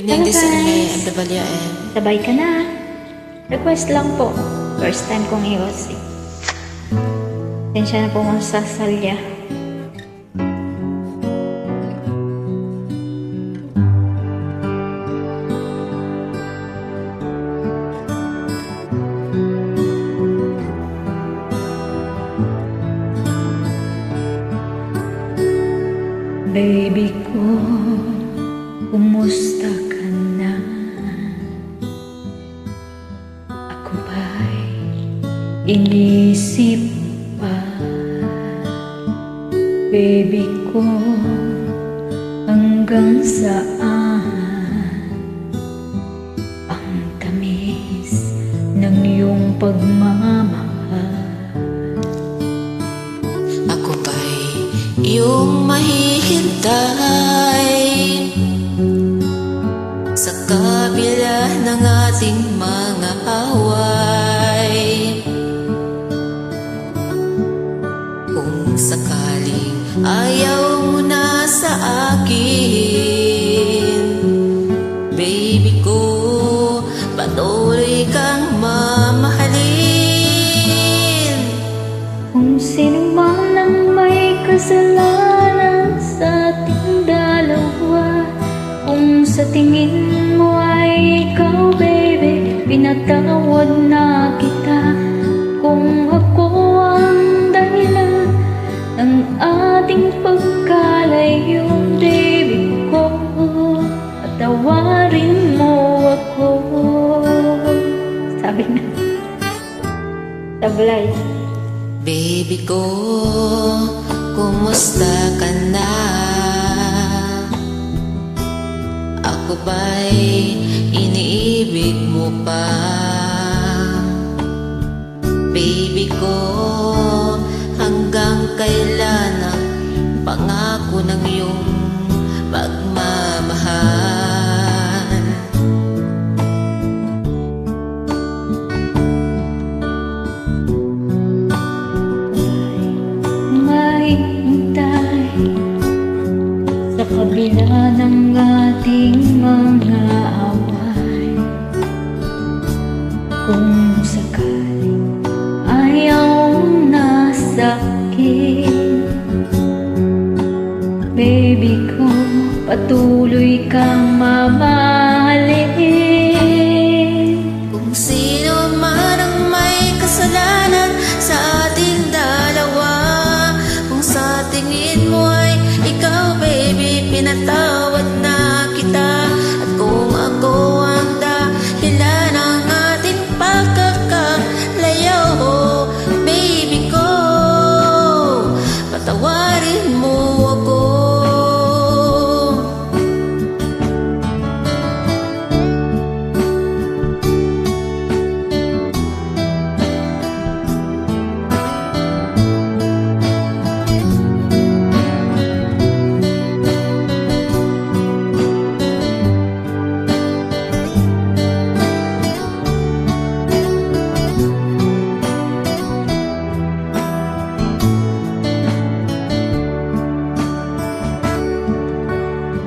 Evening, Hello this is guys! MWM. Sabay ka na. Request lang po. First time kong i-OC. Tensya na po kung sasalya. Baby ko, kumusta ka na? Ako ba'y inisip pa? Baby ko, hanggang saan ang tamis ng iyong pagmamahal? Ako ba'y iyong mahihintay sa kabila ng ating mga away? Kung sakaling ayaw mo na sa akin, baby ko, patuloy kang mamahalin. Kung sino man ang may kasalanan sa ating dalawa, kung sa tingin mo ay ikaw, baby, pinatawad na kita. Kung ako ang dahilan ng ating pagkalayo, baby ko, patawarin mo ako. Sabi na tablay. Baby ko, kumusta ka na? Ako ba'y iniibig mo pa? Baby ko, hanggang kailan ang pangako ng iyong pagmamahal? Mahintay sa kabila ng ating mga away. Kung sakaling ayaw na sa'kin, baby ko, patuloy kang mamahalin. Kung sino man ang may kasalanan sa ating dalawa, kung sa tingin mo ay ikaw, baby, pinatawad na kita. At kung ako ang dahilan ng ating pagkakalayo, baby ko, patawarin mo ako.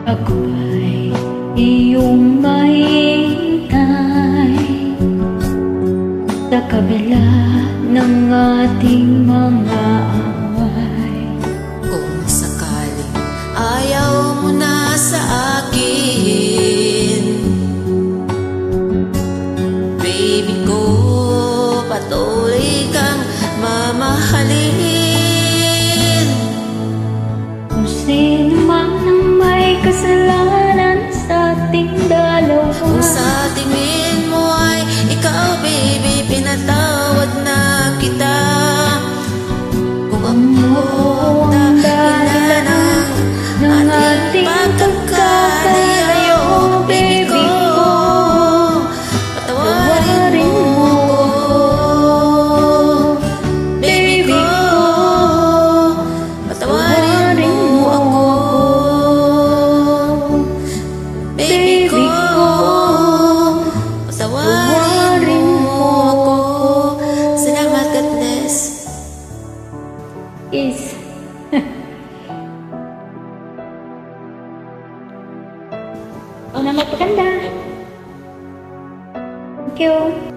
Ako ba'y iyong mahihintay sa kabila ng ating mga away? Kung sakaling ayaw mo na sa akin, baby ko, patuloy kang mamahalin. Kung sino man ang may kasalanan sa ating dalawa, Kung sa tingin mo ay ikaw, baby, pinatawad na kita. Kung ako ang dahilan ng ating pagkakalayo, baby ko, patawarin mo ako. Baby ko, patawarin mo ako. Baby ko, patawarin mo ako. Salamat, God bless. is oh, na magpaganda. Thank you.